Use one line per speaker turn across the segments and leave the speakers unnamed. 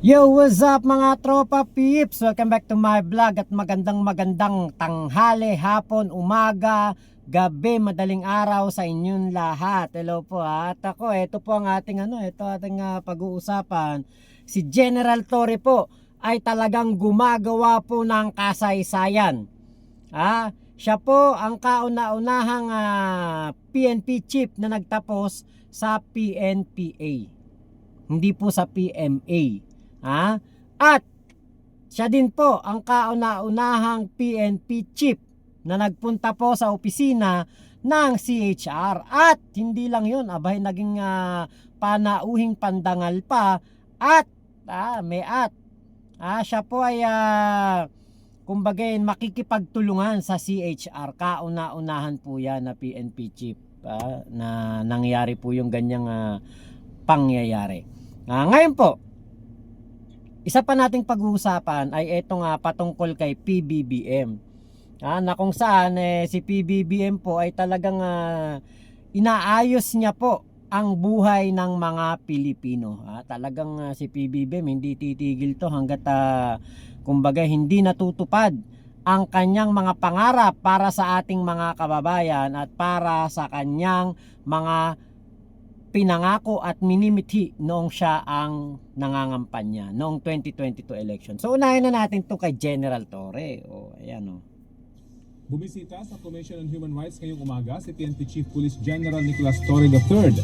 Yo, what's up mga tropa peeps? Welcome back to my vlog at magandang tanghali, hapon, umaga, gabi, madaling araw sa inyong lahat. Hello po ha. At ako, ito po ang ating pag-uusapan. Si General Torre po ay talagang gumagawa po ng kasaysayan. Siya po ang kauna-unahang PNP chief na nagtapos sa PNPA. Hindi po sa PMA. At siya din po ang kauna-unahang PNP chief na nagpunta po sa opisina ng CHR. At hindi lang yun, abay naging panauhing pandangal pa. At siya po ay kumbaga makikipagtulungan sa CHR. Kauna-unahan po yan na PNP chief na nangyari po yung ganyang pangyayari. Ngayon po, isa pa nating pag-uusapan ay itong patungkol kay PBBM. Na kung saan si PBBM po ay talagang inaayos niya po ang buhay ng mga Pilipino. Talagang si PBBM hindi titigil to hanggat kumbaga hindi natutupad ang kanyang mga pangarap para sa ating mga kababayan at para sa kanyang mga pinangako at minimithi noong siya ang nangangampanya noong 2022 election. So unahin na natin to kay General Torre. Ayan.
Bumisita sa Commission on Human Rights ngayong umaga si PNP Chief Police General Nicolas Torre III.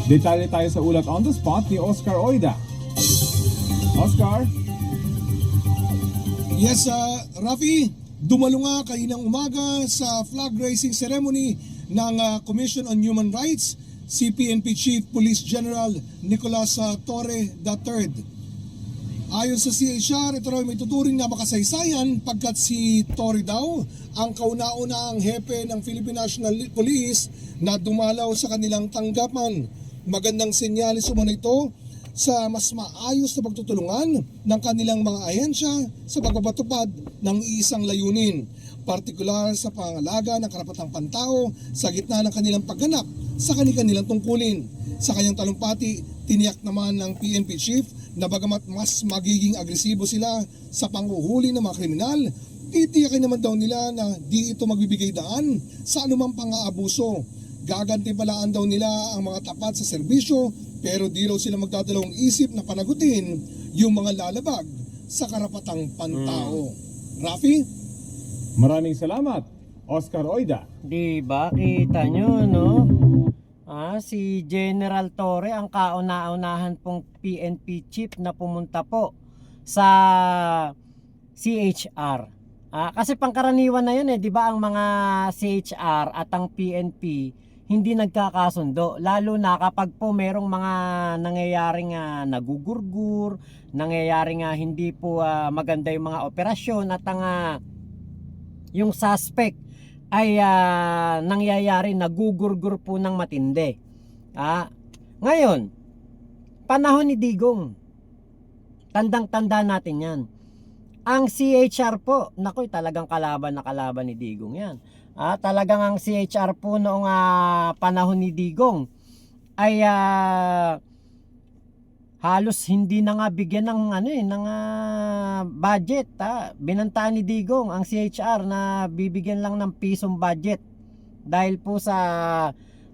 Detalye tayo sa ulat on the spot ni Oscar Oida. Oscar?
Yes, Rafi, dumalo nga kaninang umaga sa flag raising ceremony ng Commission on Human Rights si PNP Chief Police General Nicolas Torre III. Ayon sa CHR, ito raw may tuturing na makasaysayan pagkat si Torre daw ang kauna-unahang hepe ng Philippine National Police na dumalaw sa kanilang tanggapan. Magandang senyalis umano ito sa mas maayos na pagtutulungan ng kanilang mga ahensya sa pagpapatupad ng isang layunin, partikular sa pangalaga ng karapatang pantao sa gitna ng kanilang pagganap sa kanilang tungkulin. Sa kanyang talumpati, tiniyak naman ng PNP Chief na bagamat mas magiging agresibo sila sa panghuhuli ng mga kriminal, titiyakin naman daw nila na di ito magbibigay daan sa anumang pang-aabuso. Gagantimpalaan daw nila ang mga tapat sa serbisyo, pero di raw sila magdadalawang isip na panagutin yung mga lalabag sa karapatang pantao. Rafi?
Maraming salamat, Oscar Oida.
Di ba kita nyo, no? Si General Torre ang kauna-unahan pong PNP chief na pumunta po sa CHR. Kasi pangkaraniwan na yun di ba ang mga CHR at ang PNP hindi nagkakasundo, lalo na kapag po merong mga nangyayaring nagugurgur, nangyayaring hindi po maganda yung mga operasyon at ang yung suspect ay nangyayari nagugurgur po ng matindi. Ngayon, panahon ni Digong, tandang-tanda natin yan. Ang CHR po, nakoy talagang kalaban ni Digong yan. Talagang ang CHR po noong panahon ni Digong ay halos hindi na nga bigyan ng budget. Binantaan ni Digong ang CHR na bibigyan lang ng pisong budget dahil po sa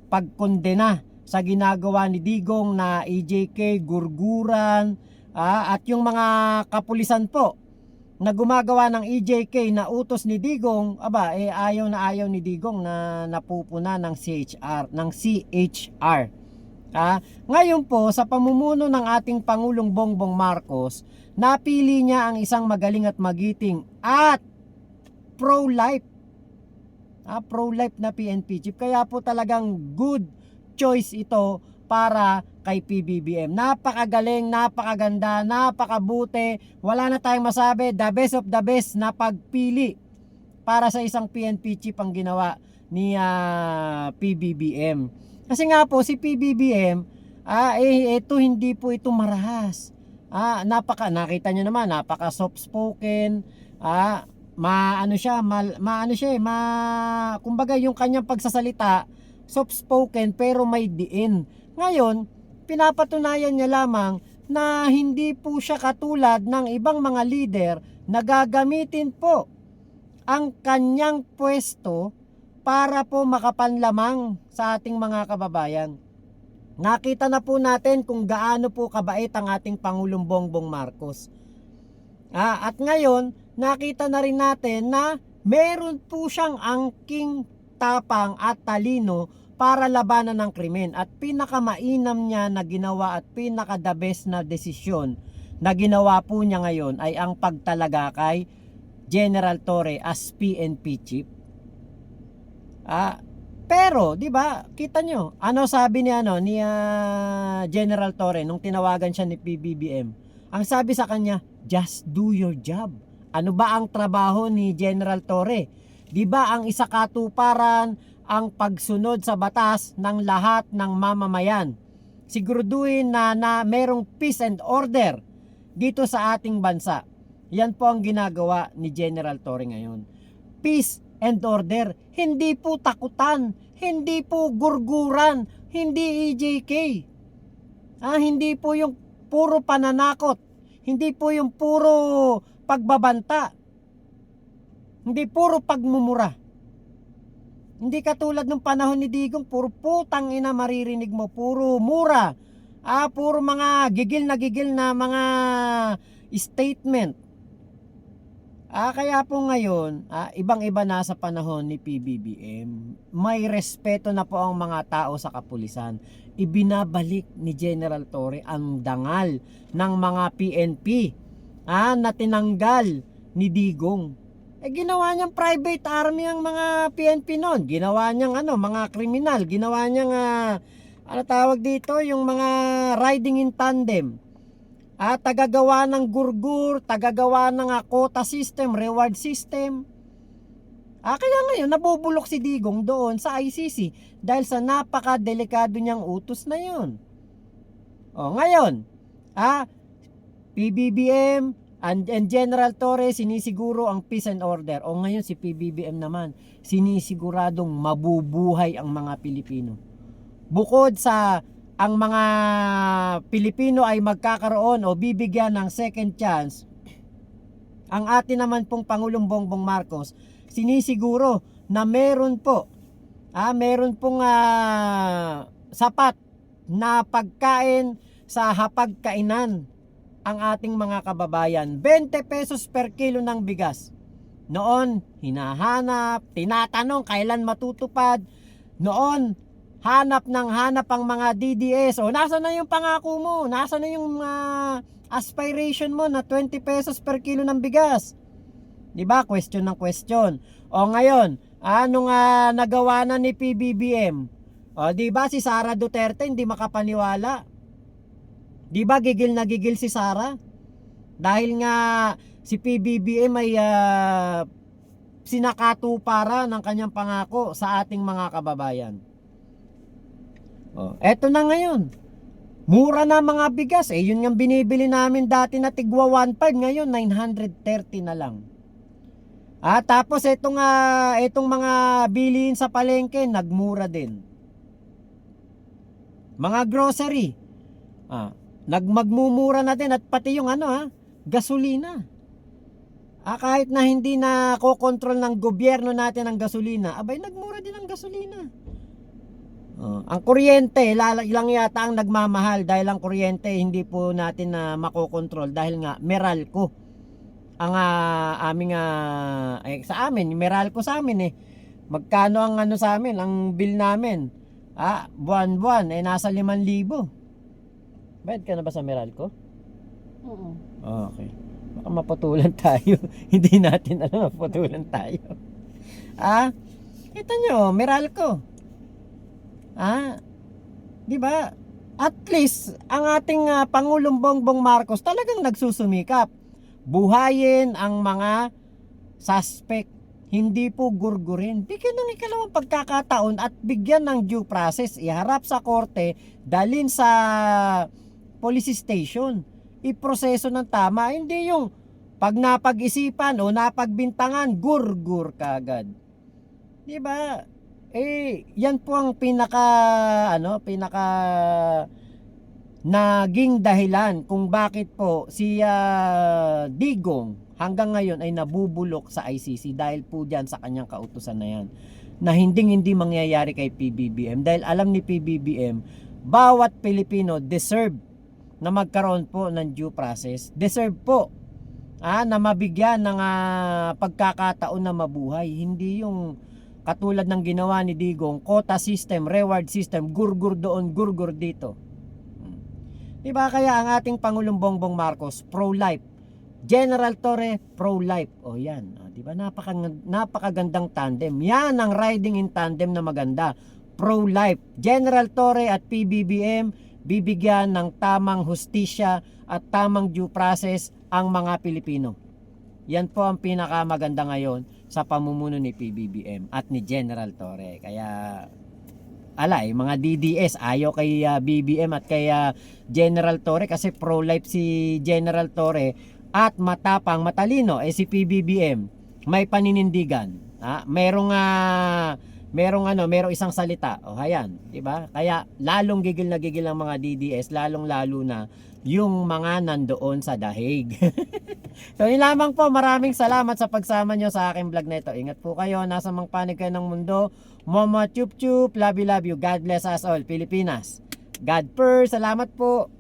pagkondena sa ginagawa ni Digong na EJK, gurguran, at yung mga kapulisan po na gumagawa ng EJK na utos ni Digong, ayaw na ayaw ni Digong na napupuna ng CHR. Ngayon po, sa pamumuno ng ating Pangulong Bongbong Marcos, napili niya ang isang magaling at magiting at pro-life. Pro-life na PNP chief. Kaya po talagang good choice ito para kay PBBM. Napakagaling, napakaganda, napakabuti. Wala na tayong masabi. The best of the best na pagpili para sa isang PNP chief ang ginawa ni PBBM. Kasi nga po si PBBM, ito hindi po ito marahas. Nakita nyo naman, napaka soft spoken. Kumbaga yung kanyang pagsasalita, soft spoken pero may diin. Ngayon, pinapatunayan niya lamang na hindi po siya katulad ng ibang mga leader na gagamitin po ang kanyang pwesto para po makapanlamang sa ating mga kababayan. Nakita na po natin kung gaano po kabait ang ating Pangulong Bongbong Marcos. At ngayon, nakita na rin natin na meron po siyang angking, tapang at talino para labanan ng krimen. At pinakamainam niya na ginawa at pinaka the best na desisyon na ginawa po niya ngayon ay ang pagtalaga kay General Torre as PNP chief. Pero, 'di ba? Kita nyo, ano sabi ni General Torre nung tinawagan siya ni PBBM? Ang sabi sa kanya, just do your job. Ano ba ang trabaho ni General Torre? 'Di ba ang isa katuparan ang pagsunod sa batas ng lahat ng mamamayan? Siguraduhin na merong peace and order dito sa ating bansa. Yan po ang ginagawa ni General Torre ngayon. Peace and order. Hindi po takutan, hindi po gurguran, hindi EJK. Hindi po yung puro pananakot, hindi po yung puro pagbabanta, hindi puro pagmumura. Hindi katulad ng panahon ni Digong, puro putang ina maririnig mo, puro mura, puro mga gigil na mga statement. Kaya po ngayon, ibang-iba na sa panahon ni PBBM. May respeto na po ang mga tao sa kapulisan. Ibinabalik ni General Torre ang dangal ng mga PNP na tinanggal ni Digong. Ginawa niyang private army ang mga PNP noon. Ginawa niyang mga kriminal. Ginawa niyang tawag dito, yung mga riding in tandem. Tagagawa ng gurgur, tagagawa ng quota system, reward system. Kaya ngayon nabubulok si Digong doon sa ICC dahil sa napaka-delikado niyang utos na yun. Ngayon, PBBM and General Torre sinisiguro ang peace and order. Ngayon si PBBM naman sinisiguradong mabubuhay ang mga Pilipino. Bukod sa ang mga Pilipino ay magkakaroon o bibigyan ng second chance, ang atin naman pong Pangulong Bongbong Marcos sinisiguro na meron pong sapat na pagkain sa hapagkainan ang ating mga kababayan. 20 pesos per kilo ng bigas. Noon, hinahanap, tinatanong kailan matutupad. Noon, hanap ang mga DDS. Nasa na yung pangako mo? Nasa na yung aspiration mo na 20 pesos per kilo ng bigas? Diba? Question ng question. Ngayon, anong nagawa na ni PBBM? Diba si Sara Duterte hindi makapaniwala? Diba gigil na gigil si Sara? Dahil nga si PBBM ay sinakatupara ng kanyang pangako sa ating mga kababayan. Eto na ngayon. Mura na mga bigas. Yun yung binibili namin dati na tigwa 1.5. Ngayon 930 na lang. Tapos itong mga bilihin sa palengke nagmura din. Mga grocery. Magmumura na din at pati yung gasolina. Kahit na hindi na kokontrol ng gobyerno natin ang gasolina, nagmura din ang gasolina. Ang kuryente, ilang yata ang nagmamahal dahil ang kuryente hindi po natin na makokontrol dahil nga Meralco. Ang sa amin, Meralco sa amin magkano ang sa amin, ang bill namin? Buwan-buwan nasa 5,000. Bayad ka na ba sa Meralco?
Oo.
Okay. Baka maputulan tayo. Hindi natin alam, maputulan tayo. Kita nyo, Meralco. Di ba? At least ang ating Pangulong Bongbong Marcos talagang nagsusumikap. Buhayin ang mga suspect, hindi po gurgurin. Bigyan ng ikalawang pagkakataon at bigyan ng due process. Iharap sa korte, dalhin sa police station. Iproseso ng tama, hindi yung pag napag-isipan o napagbintangan, gurgur kagad. Di ba? Yan po ang pinaka naging dahilan kung bakit po si Digong hanggang ngayon ay nabubulok sa ICC dahil po dyan sa kanyang kautusan na yan, na hindi mangyayari kay PBBM dahil alam ni PBBM bawat Pilipino deserve na magkaroon po ng due process, deserve po na mabigyan ng pagkakataon na mabuhay, hindi yung katulad ng ginawa ni Digong, quota system, reward system, gurgur doon, gurgur dito. Diba? Kaya ang ating Pangulong Bongbong Marcos pro-life, General Torre pro-life. O yan, diba? Napakagandang tandem. Yan ang riding in tandem na maganda. Pro-life. General Torre at PBBM bibigyan ng tamang hustisya at tamang due process ang mga Pilipino. Yan po ang pinakamaganda ngayon sa pamumuno ni PBBM at ni General Torre. Kaya mga DDS ayaw kay BBM at kay General Torre kasi pro-life si General Torre at matapang, matalino si PBBM. May paninindigan. Merong isang salita. O ayan, 'di ba? Kaya lalong gigil na gigil ang mga DDS, lalong-lalo na yung mga nandoon sa dahig. So yun lamang po, maraming salamat sa pagsama nyo sa aking vlog na ito. Ingat po kayo, nasa mang panig kayo ng mundo. Momo chup chup, love you, God bless us all, Pilipinas. God first, salamat po.